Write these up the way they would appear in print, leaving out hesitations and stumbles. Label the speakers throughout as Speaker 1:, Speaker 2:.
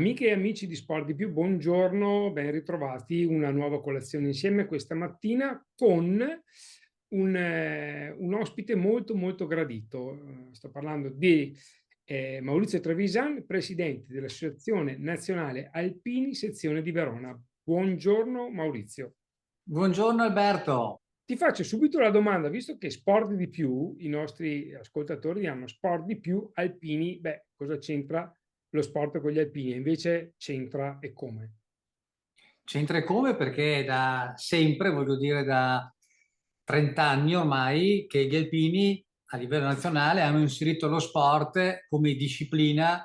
Speaker 1: Amiche e amici di Sport di Più, buongiorno, ben ritrovati, una nuova colazione insieme questa mattina con un ospite molto molto gradito. Sto parlando di Maurizio Trevisan, presidente dell'Associazione Nazionale Alpini Sezione di Verona. Buongiorno Maurizio.
Speaker 2: Buongiorno Alberto.
Speaker 1: Ti faccio subito la domanda, visto che Sport di Più, i nostri ascoltatori hanno Sport di Più, alpini, beh, cosa c'entra lo sport con gli alpini? Invece c'entra e come?
Speaker 2: C'entra e come? Perché da sempre, voglio dire da 30 anni ormai, che gli alpini a livello nazionale hanno inserito lo sport come disciplina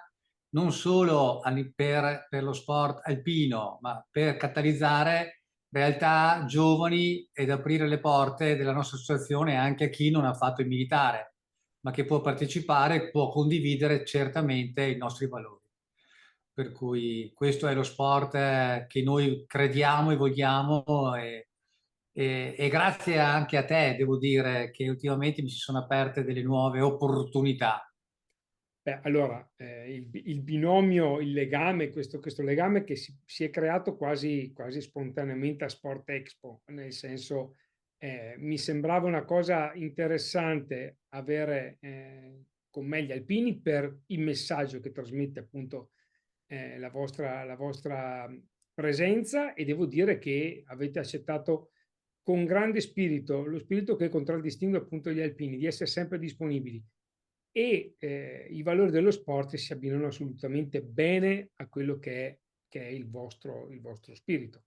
Speaker 2: non solo per lo sport alpino, ma per catalizzare realtà giovani ed aprire le porte della nostra associazione anche a chi non ha fatto il militare, ma che può partecipare, può condividere certamente i nostri valori. Per cui questo è lo sport che noi crediamo e vogliamo e grazie anche a te, devo dire, che ultimamente mi si sono aperte delle nuove opportunità.
Speaker 1: Beh, allora, il binomio, il legame, questo legame che si è creato quasi spontaneamente a Sport Expo, nel senso, mi sembrava una cosa interessante avere con me gli alpini per il messaggio che trasmette appunto la vostra presenza, e devo dire che avete accettato con grande spirito, lo spirito che contraddistingue appunto gli alpini, di essere sempre disponibili, e i valori dello sport si abbinano assolutamente bene a quello che è il vostro spirito.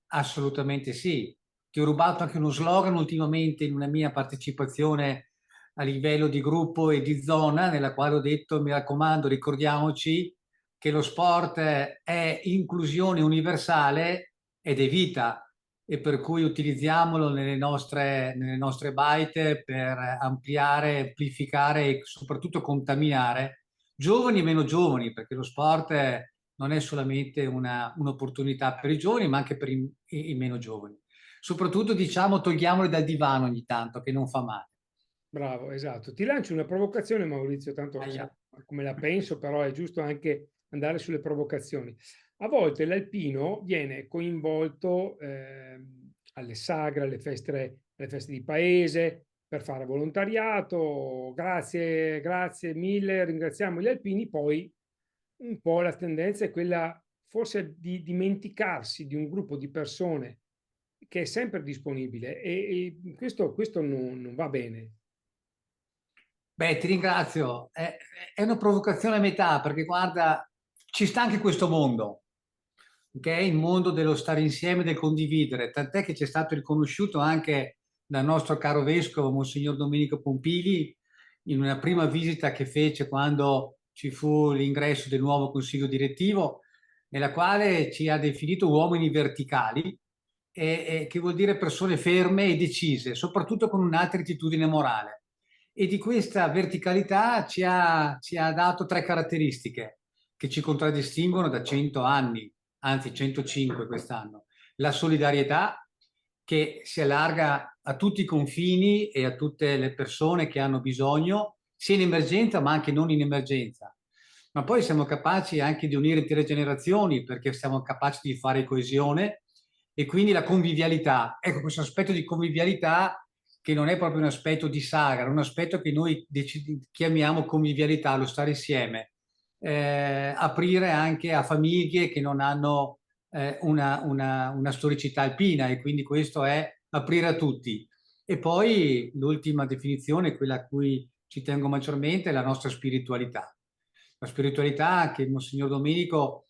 Speaker 2: Assolutamente sì. Ti ho rubato anche uno slogan ultimamente in una mia partecipazione a livello di gruppo e di zona, nella quale ho detto, mi raccomando, ricordiamoci che lo sport è inclusione universale ed è vita, e per cui utilizziamolo nelle nostre baite per ampliare, amplificare e soprattutto contaminare giovani e meno giovani, perché lo sport non è solamente un'opportunità per i giovani, ma anche per i meno giovani. Soprattutto, diciamo, togliamoli dal divano ogni tanto, che non fa male.
Speaker 1: Bravo, esatto. Ti lancio una provocazione, Maurizio, tanto
Speaker 2: Ahia.
Speaker 1: so come la penso, però è giusto anche andare sulle provocazioni. A volte l'alpino viene coinvolto alle sagre, alle feste di paese, per fare volontariato. Grazie, grazie mille, ringraziamo gli alpini. Poi un po' la tendenza è quella forse di dimenticarsi di un gruppo di persone che è sempre disponibile, e questo non va bene.
Speaker 2: Beh, ti ringrazio. È una provocazione a metà, perché guarda, ci sta anche questo mondo, ok? Il mondo dello stare insieme, del condividere, tant'è che ci è stato riconosciuto anche dal nostro caro vescovo, Monsignor Domenico Pompili, in una prima visita che fece quando ci fu l'ingresso del nuovo consiglio direttivo, nella quale ci ha definito uomini verticali, che vuol dire persone ferme e decise, soprattutto con un'alta attitudine morale. E di questa verticalità ci ha dato tre caratteristiche che ci contraddistinguono da 100 anni, anzi 105 quest'anno. La solidarietà, che si allarga a tutti i confini e a tutte le persone che hanno bisogno, sia in emergenza ma anche non in emergenza. Ma poi siamo capaci anche di unire intere generazioni, perché siamo capaci di fare coesione, e quindi la convivialità. Ecco, questo aspetto di convivialità, che non è proprio un aspetto di sagra, è un aspetto che noi chiamiamo convivialità, lo stare insieme, aprire anche a famiglie che non hanno una storicità alpina, e quindi questo è aprire a tutti. E poi l'ultima definizione, quella a cui ci tengo maggiormente, è la nostra spiritualità. La spiritualità che Monsignor Domenico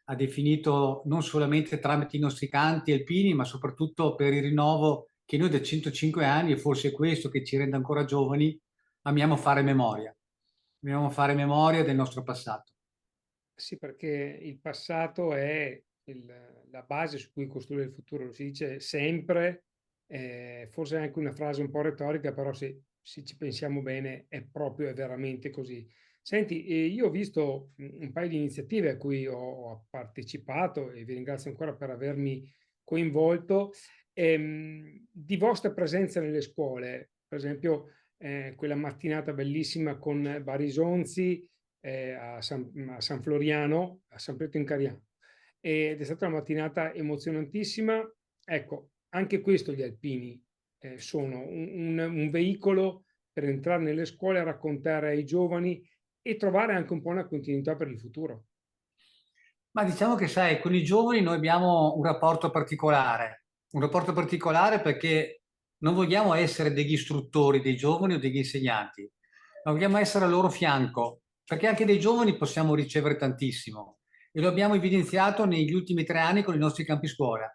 Speaker 2: ha definito non solamente tramite i nostri canti alpini, ma soprattutto per il rinnovo che noi da 105 anni, e forse è questo che ci rende ancora giovani, amiamo fare memoria. Amiamo fare memoria del nostro passato.
Speaker 1: Sì, perché il passato è la base su cui costruire il futuro, lo si dice sempre, forse è anche una frase un po' retorica, però se ci pensiamo bene è veramente così. Senti, io ho visto un paio di iniziative a cui ho partecipato, e vi ringrazio ancora per avermi coinvolto, di vostra presenza nelle scuole, per esempio quella mattinata bellissima con Barisonzi, a San Floriano, a San Pietro in Cariano, ed è stata una mattinata emozionantissima. Ecco, anche questo gli alpini sono un veicolo per entrare nelle scuole, raccontare ai giovani e trovare anche un po' una continuità per il futuro.
Speaker 2: Ma diciamo che, sai, con i giovani noi abbiamo un rapporto particolare perché non vogliamo essere degli istruttori dei giovani o degli insegnanti, ma vogliamo essere al loro fianco, perché anche dai giovani possiamo ricevere tantissimo e lo abbiamo evidenziato negli ultimi 3 anni con i nostri campi scuola.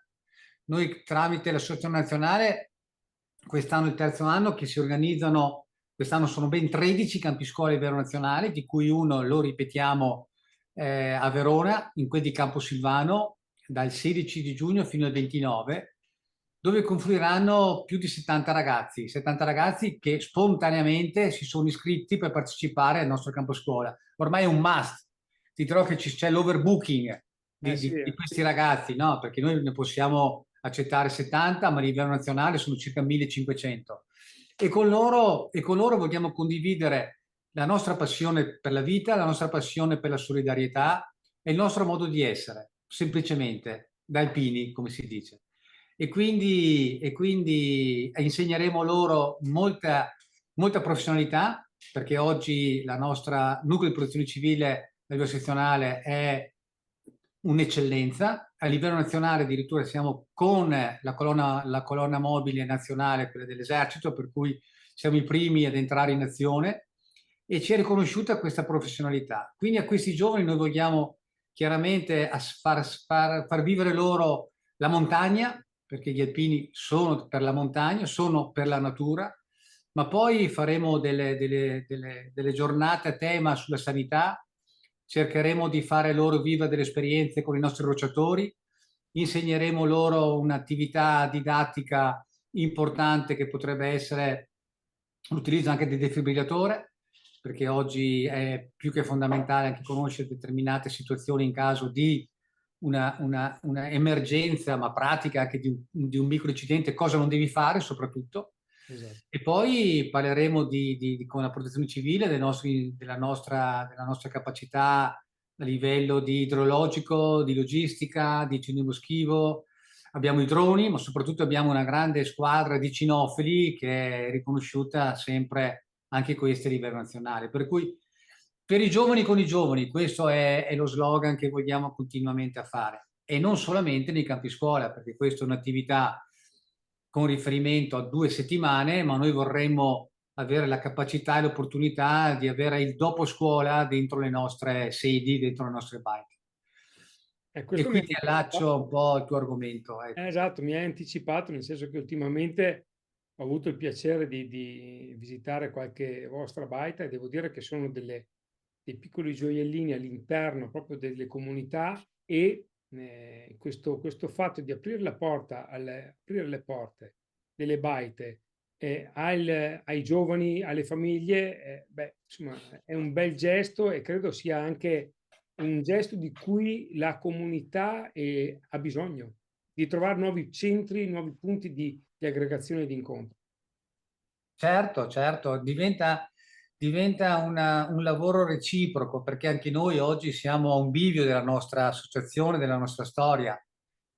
Speaker 2: Noi tramite l'Associazione Nazionale, quest'anno è il terzo anno che si organizzano, quest'anno sono ben 13 campi scuola a livello nazionale, di cui uno lo ripetiamo a Verona, in quel di Camposilvano, dal 16 di giugno fino al 29, dove confluiranno più di 70 ragazzi che spontaneamente si sono iscritti per partecipare al nostro campo scuola. Ormai è un must. Ti dirò che c'è l'overbooking
Speaker 1: Sì,
Speaker 2: di questi ragazzi, no? Perché noi ne possiamo accettare 70, ma a livello nazionale sono circa 1500. E con loro vogliamo condividere la nostra passione per la vita, la nostra passione per la solidarietà e il nostro modo di essere, semplicemente, da alpini, come si dice. E quindi insegneremo loro molta professionalità, perché oggi la nostra nucleo di protezione civile a livello sezionale è un'eccellenza. A livello nazionale addirittura siamo con la colonna mobile nazionale, quella dell'esercito, per cui siamo i primi ad entrare in azione e ci è riconosciuta questa professionalità. Quindi a questi giovani noi vogliamo chiaramente far vivere loro la montagna, perché gli alpini sono per la montagna, sono per la natura, ma poi faremo delle giornate a tema sulla sanità, cercheremo di fare loro vivere delle esperienze con i nostri rocciatori, insegneremo loro un'attività didattica importante che potrebbe essere l'utilizzo anche del defibrillatore, perché oggi è più che fondamentale anche conoscere determinate situazioni in caso di una emergenza, ma pratica anche di un micro incidente, cosa non devi fare soprattutto.
Speaker 1: esatto.
Speaker 2: E poi parleremo con la protezione civile della nostra capacità a livello di idrologico, di logistica, di cinema schivo. Abbiamo i droni, ma soprattutto abbiamo una grande squadra di cinofili che è riconosciuta sempre anche questi a livello nazionale. Per cui per i giovani con i giovani, questo è lo slogan che vogliamo continuamente a fare. E non solamente nei campi scuola, perché questa è un'attività con riferimento a 2 settimane, ma noi vorremmo avere la capacità e l'opportunità di avere il dopo scuola dentro le nostre sedi, dentro le nostre bike. E
Speaker 1: Questo mi
Speaker 2: qui
Speaker 1: ha
Speaker 2: ti allaccio un po' al tuo argomento. Ecco.
Speaker 1: esatto, mi hai anticipato, nel senso che ultimamente ho avuto il piacere di visitare qualche vostra baita e devo dire che sono dei piccoli gioiellini all'interno proprio delle comunità e questo fatto di aprire la porta, aprire le porte delle baite ai giovani, alle famiglie, beh, insomma, è un bel gesto e credo sia anche un gesto di cui la comunità ha bisogno, di trovare nuovi centri, nuovi punti di aggregazione e di incontro.
Speaker 2: Certo, certo, diventa un lavoro reciproco perché anche noi oggi siamo a un bivio della nostra associazione, della nostra storia.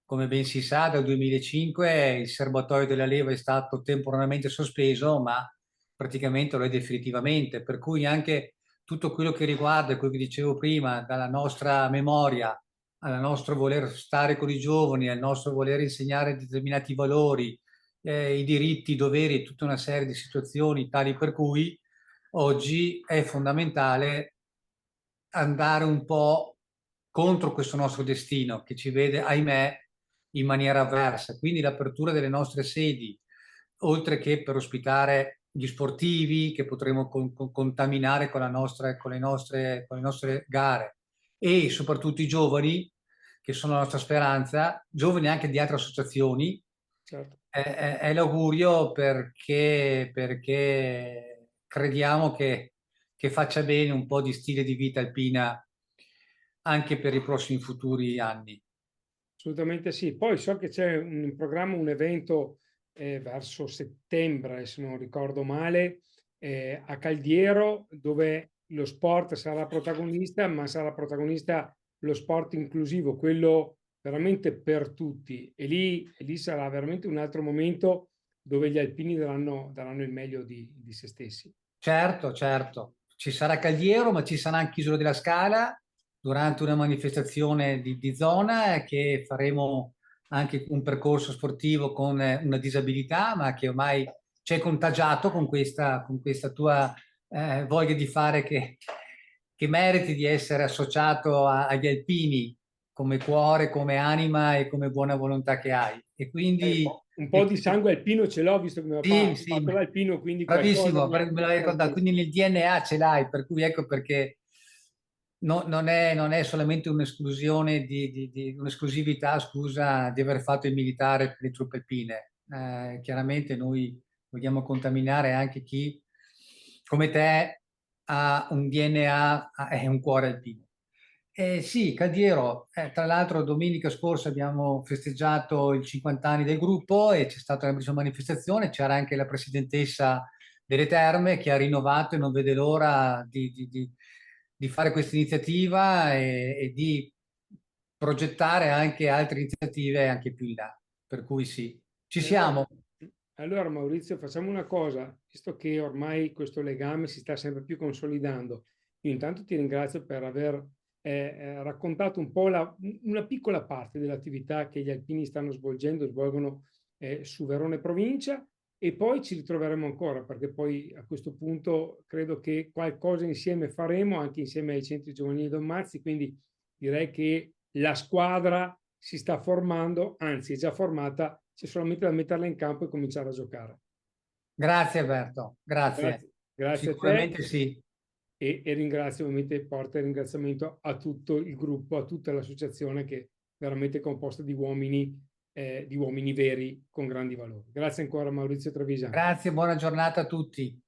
Speaker 2: Come ben si sa, dal 2005 il serbatoio della leva è stato temporaneamente sospeso, ma praticamente lo è definitivamente. Per cui anche tutto quello che riguarda, quello che dicevo prima, dalla nostra memoria al nostro voler stare con i giovani, al nostro voler insegnare determinati valori, i diritti, i doveri e tutta una serie di situazioni tali per cui oggi è fondamentale andare un po' contro questo nostro destino che ci vede, ahimè, in maniera avversa. Quindi l'apertura delle nostre sedi, oltre che per ospitare gli sportivi che potremo contaminare con le nostre gare e soprattutto i giovani, che sono la nostra speranza, giovani anche di altre associazioni,
Speaker 1: Certo.
Speaker 2: è l'augurio perché crediamo che faccia bene un po' di stile di vita alpina anche per i prossimi futuri anni.
Speaker 1: Assolutamente sì. Poi so che c'è in programma un evento verso settembre, se non ricordo male, a Caldiero, dove lo sport sarà protagonista, ma sarà protagonista lo sport inclusivo, quello veramente per tutti. E lì sarà veramente un altro momento dove gli alpini daranno il meglio di se stessi.
Speaker 2: Certo, certo. Ci sarà Caldiero, ma ci sarà anche Isola della Scala durante una manifestazione di zona che faremo anche un percorso sportivo con una disabilità, ma che ormai ci hai contagiato con questa tua voglia di fare che meriti di essere associato agli alpini come cuore, come anima e come buona volontà che hai. E quindi
Speaker 1: Un po' di sangue alpino ce l'ho, visto che mi ho
Speaker 2: sì, sì,
Speaker 1: fatto l'alpino, quindi qualcosa
Speaker 2: bravissimo,
Speaker 1: mi
Speaker 2: me l'avevi ricordato, quindi nel DNA ce l'hai, per cui ecco perché non è solamente un'esclusione un'esclusività, scusa, di aver fatto il militare per le truppe alpine. Chiaramente noi vogliamo contaminare anche chi, come te, ha un DNA e un cuore alpino. Sì, Cadiero, tra l'altro domenica scorsa abbiamo festeggiato i 50 anni del gruppo e c'è stata una bellissima manifestazione, c'era anche la presidentessa delle Terme che ha rinnovato e non vede l'ora di fare questa iniziativa e di progettare anche altre iniziative anche più in là. Per cui sì, ci siamo.
Speaker 1: Allora, Maurizio, facciamo una cosa, visto che ormai questo legame si sta sempre più consolidando. Io intanto ti ringrazio per aver raccontato un po' una piccola parte dell'attività che gli alpini stanno svolgono su Verone provincia, e poi ci ritroveremo ancora, perché poi a questo punto credo che qualcosa insieme faremo, anche insieme ai centri giovanili Don Mazzi, quindi direi che la squadra si sta formando, anzi è già formata, c'è solamente da metterla in campo e cominciare a giocare.
Speaker 2: Grazie Alberto, grazie.
Speaker 1: Grazie a te,
Speaker 2: Sicuramente sì.
Speaker 1: e ringrazio, ovviamente porta il ringraziamento a tutto il gruppo, a tutta l'associazione, che è veramente composta di uomini veri con grandi valori. Grazie ancora, Maurizio Trevisan.
Speaker 2: Grazie, buona giornata a tutti.